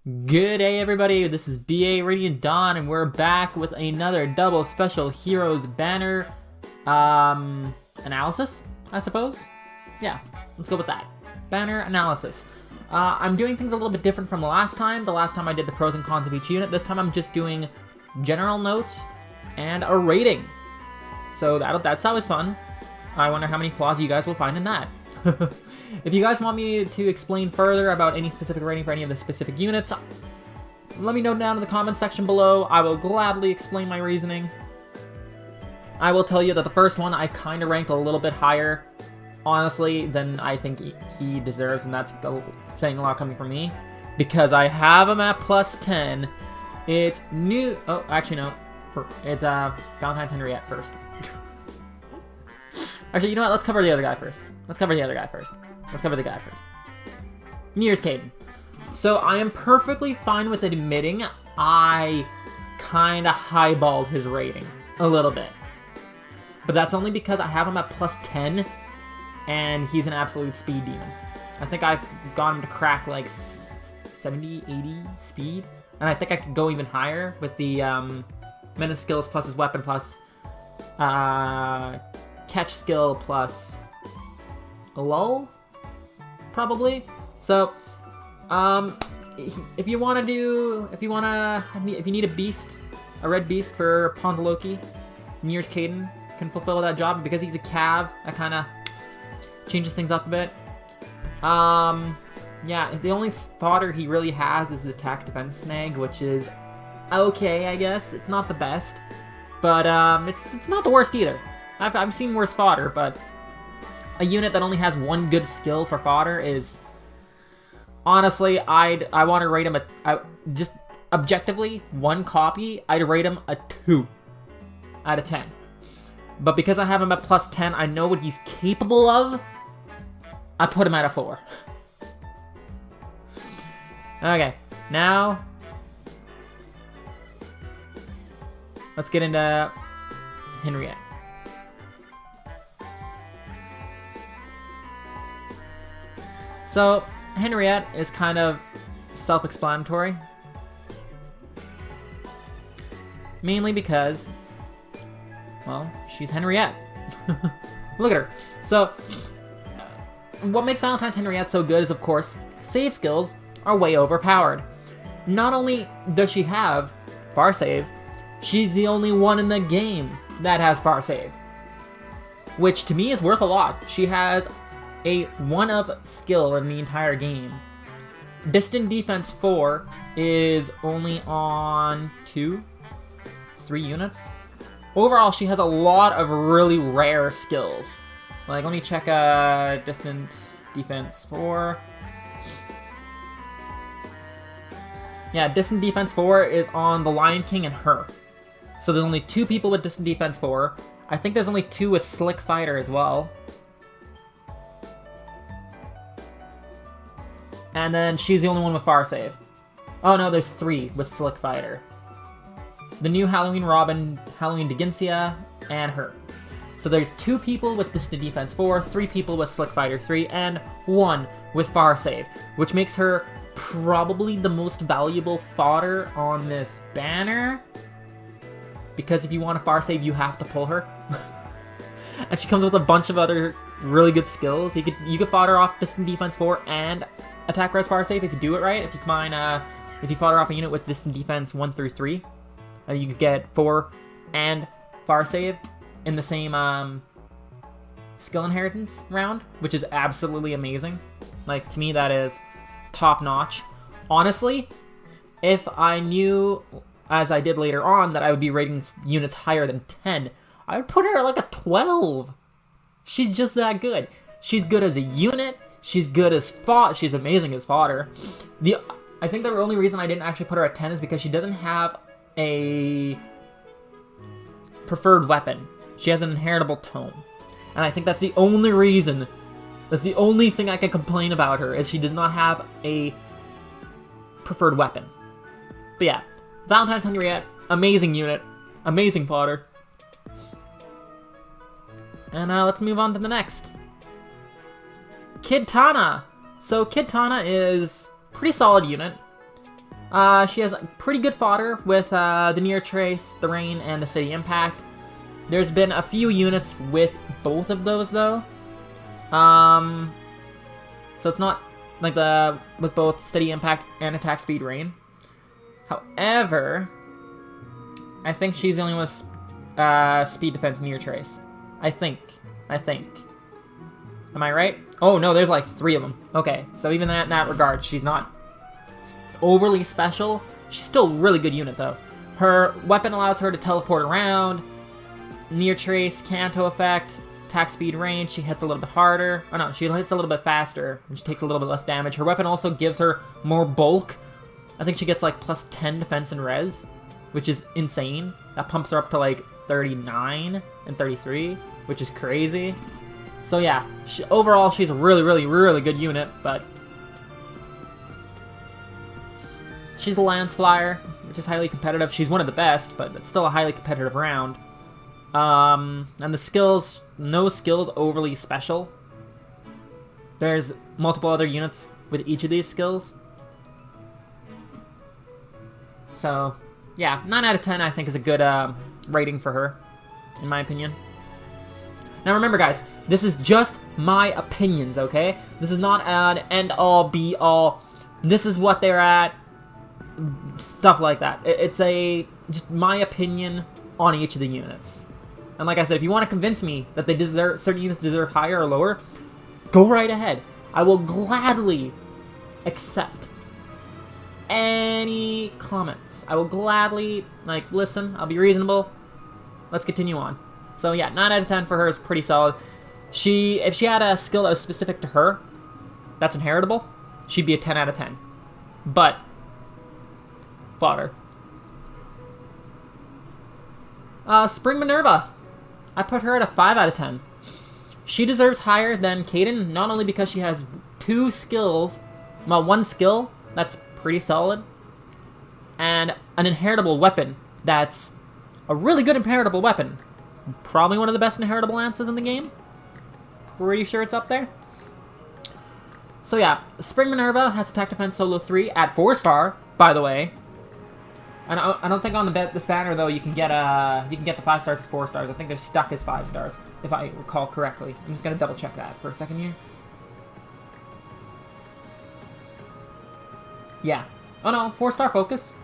Good day, everybody. This is BA Radiant Dawn, and we're back with another double special heroes banner analysis, I suppose. Yeah, let's go with that. Banner analysis. I'm doing things a little bit different from the last time. The last time I did the pros and cons of each unit. This time I'm just doing general notes and a rating. So that's always fun. I wonder how many flaws you guys will find in that. If you guys want me to explain further about any specific rating for any of the specific units, let me know down in the comments section below. I will gladly explain my reasoning. I will tell you that the first one I kind of ranked a little bit higher, honestly, than I think he deserves, and that's saying a lot coming from me, because I have him at plus 10. It's new. Oh, actually no. It's Valentine's Henriette first. Actually, you know what? Let's cover the other guy first. Let's cover the guy first. New Year's Kaden. So I am perfectly fine with admitting I kind of highballed his rating a little bit. But that's only because I have him at plus 10 and he's an absolute speed demon. I think I've got him to crack like 70, 80 speed. And I think I could go even higher with the menace skills plus his weapon plus catch skill plus a lull, probably. So, if you need a beast, a red beast for Ponzaloki, New Year's Kaden can fulfill that job because he's a cav. That kind of changes things up a bit. Yeah, the only fodder he really has is the attack defense snag, which is okay, I guess. It's not the best, but it's not the worst either. I've seen worse fodder, but a unit that only has one good skill for fodder is, honestly, I want to rate him just objectively, one copy, I'd rate him a 2 out of 10. But because I have him at plus 10, I know what he's capable of, I put him at a 4. Okay, now let's get into Henriette. So, Henriette is kind of self-explanatory. Mainly because, well, she's Henriette. Look at her. So, what makes Valentine's Henriette so good is, of course, save skills are way overpowered. Not only does she have far save, she's the only one in the game that has far save. Which, to me, is worth a lot. She has a 1-of skill in the entire game. Distant Defense 4 is only on 2, 3 units. Overall, she has a lot of really rare skills. Like, let me check Distant Defense 4. Yeah, Distant Defense 4 is on the Lion King and her. So there's only 2 people with Distant Defense 4. I think there's only 2 with Slick Fighter as well. And then she's the only one with far save. Oh no, there's 3 with Slick Fighter. The new Halloween Robin, Halloween Degincia, and her. So there's 2 people with Distant Defense 4, 3 people with Slick Fighter 3, and 1 with far save, which makes her probably the most valuable fodder on this banner. Because if you want a far save, you have to pull her. And she comes with a bunch of other really good skills. You could fodder off Distant Defense 4 and attack res far save if you do it right. If you combine, if you fodder off a unit with Distant Defense 1 through 3, you could get 4 and far save in the same skill inheritance round, which is absolutely amazing. Like, to me, that is top notch. Honestly, if I knew, as I did later on, that I would be rating units higher than 10, I would put her at like a 12. She's just that good. She's good as a unit. She's good as fodder. She's amazing as fodder. I think the only reason I didn't actually put her at 10 is because she doesn't have a preferred weapon. She has an inheritable tome. And I think that's the only reason, that's the only thing I can complain about her, is she does not have a preferred weapon. But yeah, Valentine's Henriette, amazing unit, amazing fodder. And let's move on to the next. Kid Tana. So Kid Tana is pretty solid unit. She has pretty good fodder with the Near Trace, the Rain, and the Steady Impact. There's been a few units with both of those, though. So it's not like with both Steady Impact and Attack Speed Rain. However, I think she's the only one with Speed Defense Near Trace. I think. Am I right? Oh, no, there's like 3 of them. Okay, so even in that regard, she's not overly special. She's still a really good unit, though. Her weapon allows her to teleport around. Near Trace, Canto Effect, Attack Speed Range. She hits a little bit harder. Oh, no, she hits a little bit faster, and she takes a little bit less damage. Her weapon also gives her more bulk. I think she gets like plus 10 defense and res, which is insane. That pumps her up to like 39 and 33, which is crazy. So yeah, overall she's a really, really, really good unit, but she's a Lance Flyer, which is highly competitive. She's one of the best, but it's still a highly competitive round. And the skills, no skills overly special. There's multiple other units with each of these skills. So, yeah, 9 out of 10 I think is a good rating for her, in my opinion. Now remember, guys, this is just my opinions, okay? This is not an end-all, be-all. This is what they're at. Stuff like that. It's just my opinion on each of the units. And like I said, if you want to convince me that certain units deserve higher or lower, go right ahead. I will gladly accept any comments. I will gladly, listen. I'll be reasonable. Let's continue on. So yeah, 9 out of 10 for her is pretty solid. If she had a skill that was specific to her, that's inheritable, she'd be a 10 out of 10. But, fodder. Spring Minerva. I put her at a 5 out of 10. She deserves higher than Kaden, not only because she has 2 skills, well, 1 skill that's pretty solid, and an inheritable weapon that's a really good inheritable weapon. Probably one of the best inheritable lances in the game. Pretty sure it's up there. So yeah, Spring Minerva has Attack Defense Solo 3 at 4-star, by the way. And I don't think on this banner though you can get the 5 stars as 4 stars. I think they're stuck as 5 stars, if I recall correctly. I'm just gonna double check that for a second here. Yeah. Oh no, 4-star focus.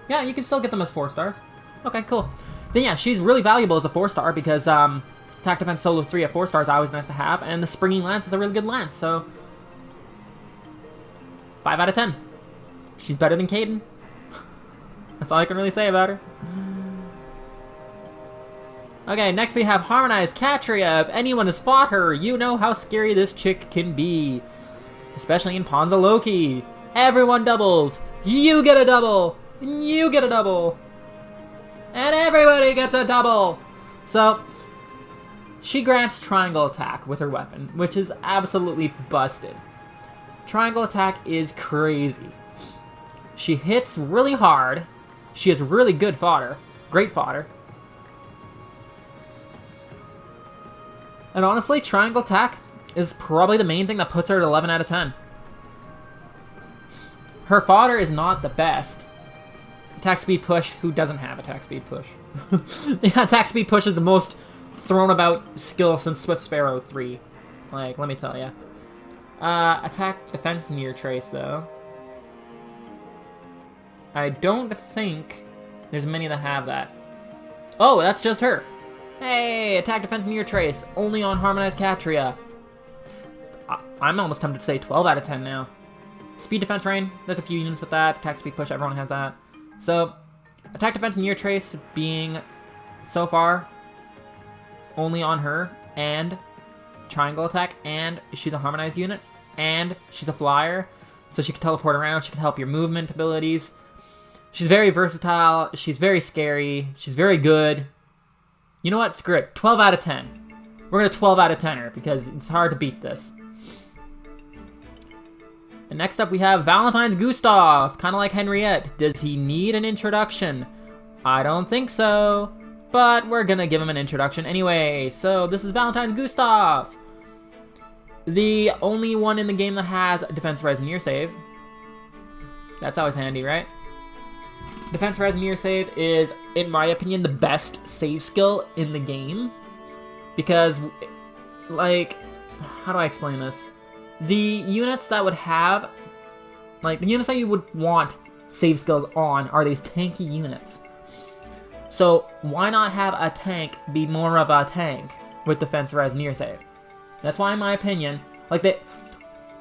Yeah, you can still get them as 4 stars. Okay, cool. Then yeah, she's really valuable as a 4-star because Attack Defense Solo 3 at 4 stars is always nice to have, and the Springing Lance is a really good lance, so 5 out of 10. She's better than Kaden. That's all I can really say about her. Okay, next we have Harmonized Catria. If anyone has fought her, you know how scary this chick can be. Especially in Ponza Loki. Everyone doubles. You get a double. You get a double. And everybody gets a double. So, she grants Triangle Attack with her weapon, which is absolutely busted. Triangle Attack is crazy. She hits really hard. She has really good fodder. Great fodder. And honestly, Triangle Attack is probably the main thing that puts her at 11 out of 10. Her fodder is not the best. Attack Speed Push, who doesn't have Attack Speed Push? Yeah, Attack Speed Push is the most thrown about skill since Swift Sparrow 3. Let me tell ya. Attack Defense Near Trace, though. I don't think there's many that have that. Oh, that's just her. Hey, Attack Defense Near Trace, only on Harmonized Catria. I'm almost tempted to say 12 out of 10 now. Speed Defense Rain, there's a few units with that. Attack Speed Push, everyone has that. So, Attack Defense Near Trace being, so far, only on her, and Triangle Attack, and she's a Harmonized unit, and she's a flyer, so she can teleport around, she can help your movement abilities. She's very versatile, she's very scary, she's very good. You know what? Screw it. 12 out of 10. We're going to 12 out of 10 her, because it's hard to beat this. And next up we have Valentine's Gustav. Kind of like Henriette. Does he need an introduction? I don't think so. But we're going to give him an introduction anyway. So this is Valentine's Gustav. The only one in the game that has Defense Res Near Save. That's always handy, right? Defense Res Near Save is, in my opinion, the best save skill in the game. Because, like, how do I explain this? The units that would have, like, the units that you would want save skills on are these tanky units. So, why not have a tank be more of a tank with Defense Res Near Save? That's why, in my opinion, like, the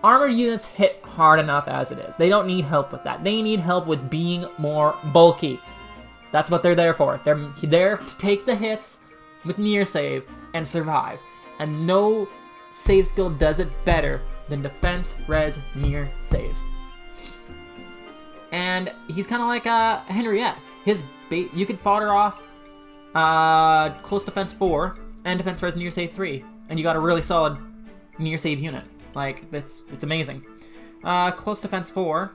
armored units hit hard enough as it is. They don't need help with that. They need help with being more bulky. That's what they're there for. They're there to take the hits with Near Save and survive. And no save skill does it better than Defense Res Near Save. And he's kind of like Henriette. You could fodder off Close Defense 4 and Defense Res Near Save 3, and you got a really solid Near Save unit. Like, it's amazing. Close Defense 4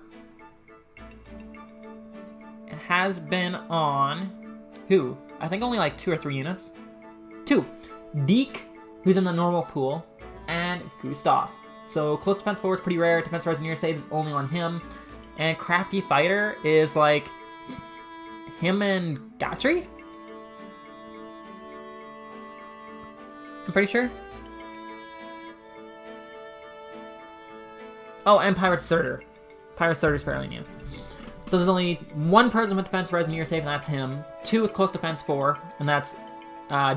has been on who? I think only like 2 or 3 units. 2. Deke, who's in the normal pool, and Gustav. So Close Defense 4 is pretty rare. Defense Res Near Save is only on him. And Crafty Fighter is like him and Catria? I'm pretty sure. Oh, and Pirate Surtur. Pirate Surtur is fairly new. So there's only 1 person with Defense Res Near Save, and that's him. 2 with Close Defense 4, and that's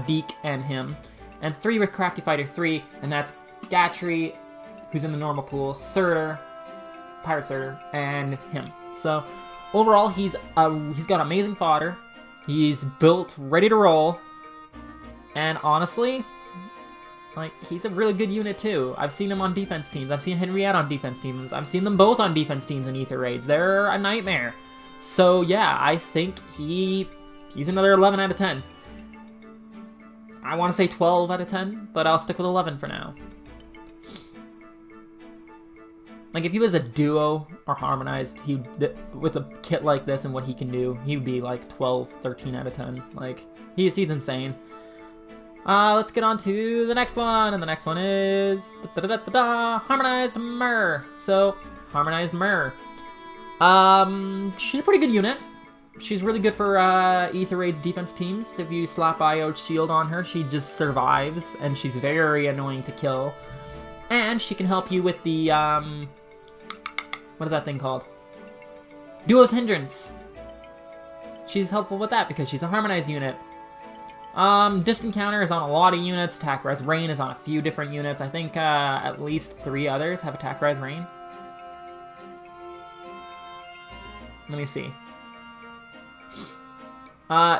Deke and him. And 3 with Crafty Fighter 3, and that's Catria, who's in the normal pool, Surtur, Pirate Surtur, and him. So overall, he's got amazing fodder. He's built, ready to roll, and honestly, like, he's a really good unit too. I've seen him on defense teams. I've seen Henriette on defense teams. I've seen them both on defense teams in Ether raids. They're a nightmare. So yeah, I think he's another 11 out of 10. I want to say 12 out of 10, but I'll stick with 11 for now. Like, if he was a duo or harmonized, with a kit like this and what he can do, he would be like 12, 13 out of 10. Like, he's insane. Let's get on to the next one, and the next one is Harmonized Mer. So, Harmonized Mer. She's a pretty good unit. She's really good for Ether Raid's defense teams. If you slap IO Shield on her, she just survives, and she's very annoying to kill. And she can help you with the, what is that thing called? Duo's Hindrance. She's helpful with that because she's a harmonized unit. Distant Counter is on a lot of units. Attack Res Rain is on a few different units. I think at least 3 others have Attack Res Rain. Let me see.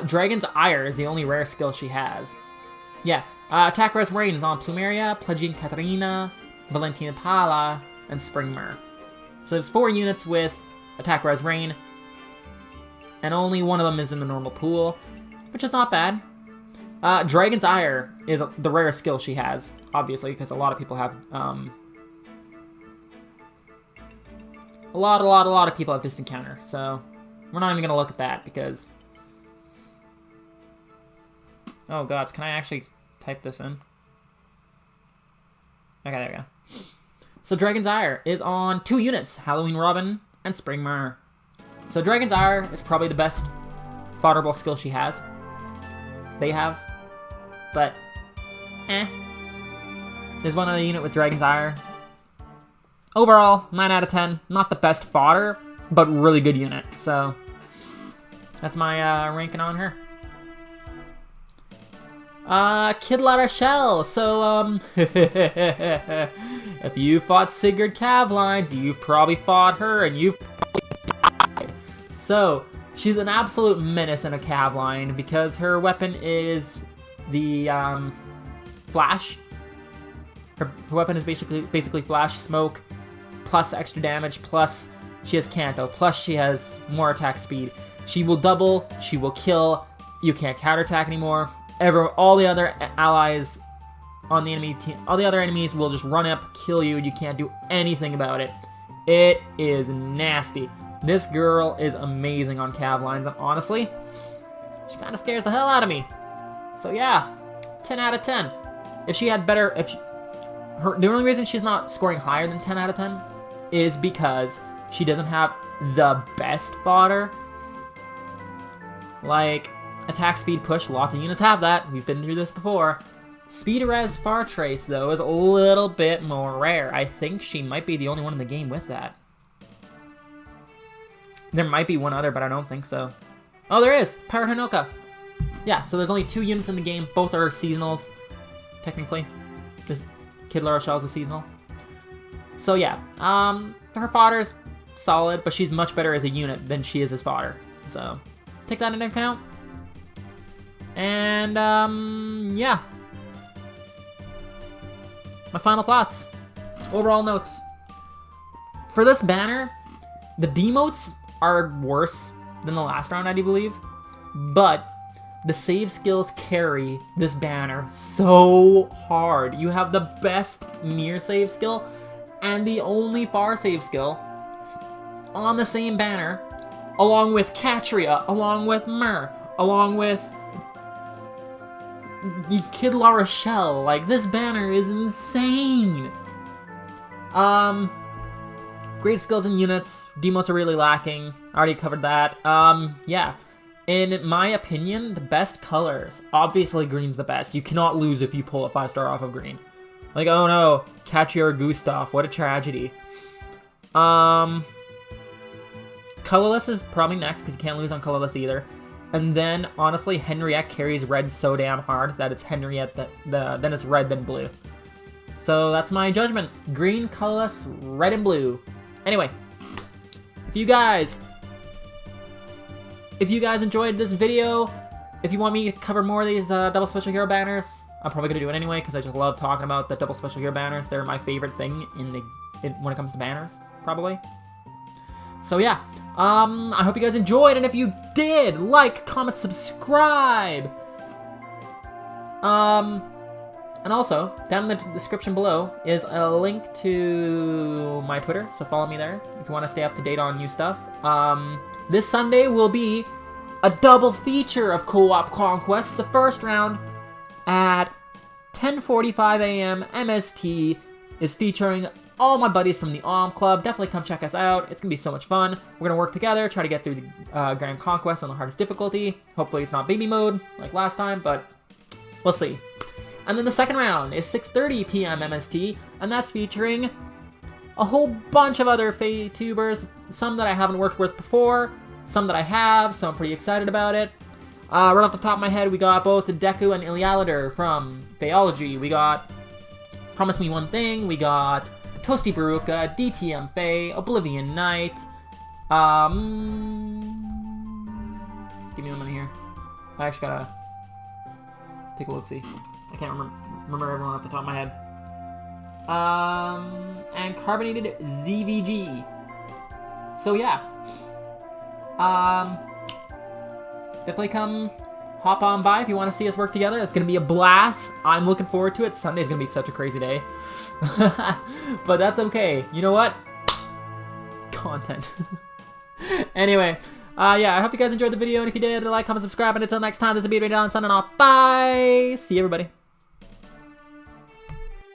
Dragon's Ire is the only rare skill she has. Yeah, Attack Res Rain is on Plumeria, Plugin Katarina, Valentina Pala, and Springmer. So there's 4 units with Attack Res Rain, and only one of them is in the normal pool, which is not bad. Dragon's Ire is the rarest skill she has, obviously, because a lot of people have, a lot of people have Distant Counter, so we're not even going to look at that, because... Oh, gods, can I actually type this in? Okay, there we go. So Dragon's Ire is on 2 units, Halloween Robin and Springmer. So Dragon's Ire is probably the best fodderable skill she has. They have. But, There's one other unit with Dragon's Ire. Overall, 9 out of 10. Not the best fodder, but really good unit. So, that's my ranking on her. Kid La Rochelle. So, if you fought Sigurd Cavlines, you've probably fought her, and you've probably died. So, she's an absolute menace in a Cavline because her weapon is the flash. Her weapon is basically flash, smoke, plus extra damage, plus she has Canto, plus she has more attack speed. She will double, she will kill, you can't counterattack anymore. All the other allies on the enemy team, all the other enemies will just run up, kill you, and you can't do anything about it. It is nasty. This girl is amazing on Cavlines, and honestly, she kind of scares the hell out of me. So yeah, 10 out of 10. If she had better, the only reason she's not scoring higher than 10 out of 10 is because she doesn't have the best fodder, Like, attack, speed, push, lots of units have that. We've been through this before. Speed res far trace, though, is a little bit more rare. I think she might be the only one in the game with that. There might be one other, but I don't think so. Oh, there is! Pirate Hanoka. Yeah, so there's only 2 units in the game. Both are seasonals, technically. This Kid La Rochelle is a seasonal. So yeah, her fodder's solid, but she's much better as a unit than she is as fodder. So, take that into account. And, yeah. My final thoughts. Overall notes. For this banner, the demotes are worse than the last round, I do believe. But the save skills carry this banner so hard. You have the best near save skill and the only far save skill on the same banner, along with Catria, along with Minerva, along with Kid La Rochelle. Like, this banner is insane. Great skills and units. Demotes are really lacking. I already covered that. Yeah. In my opinion, the best colors. Obviously, green's the best. You cannot lose if you pull a 5-star off of green. Like, oh no, Catria or Gustav. What a tragedy. Colorless is probably next, because you can't lose on colorless either. And then, honestly, Henriette carries red so damn hard that it's Henriette, then it's red, then blue. So that's my judgment. Green, colorless, red, and blue. Anyway, if you guys enjoyed this video, if you want me to cover more of these double special hero banners, I'm probably gonna do it anyway because I just love talking about the double special hero banners. They're my favorite thing when it comes to banners, probably. So yeah, I hope you guys enjoyed, and if you did, like, comment, subscribe. And also, down in the description below is a link to my Twitter, so follow me there if you want to stay up to date on new stuff. This Sunday will be a double feature of Co-op Conquest. The first round at 10:45 a.m. MST is featuring all my buddies from the OM Club. Definitely come check us out. It's going to be so much fun. We're going to work together, try to get through the Grand Conquest on the hardest difficulty. Hopefully it's not baby mode like last time, but we'll see. And then the second round is 6:30 p.m. MST, and that's featuring a whole bunch of other Fae-tubers, some that I haven't worked with before, some that I have, so I'm pretty excited about it. Right off the top of my head, we got both Deku and Ilialader from Phaeology. We got Promise Me One Thing, we got Toasty Baruka, DTM Fae, Oblivion Knight, give me a minute here. I actually gotta take a look-see. I can't remember everyone off the top of my head. And Carbonated ZVG. So yeah. Definitely come hop on by if you want to see us work together. It's going to be a blast. I'm looking forward to it. Sunday's going to be such a crazy day. But that's okay. You know what? Content. Anyway. Yeah, I hope you guys enjoyed the video, and if you did, like, comment, subscribe, and until next time, this is BeatRayDown signing off. Bye! See you, everybody.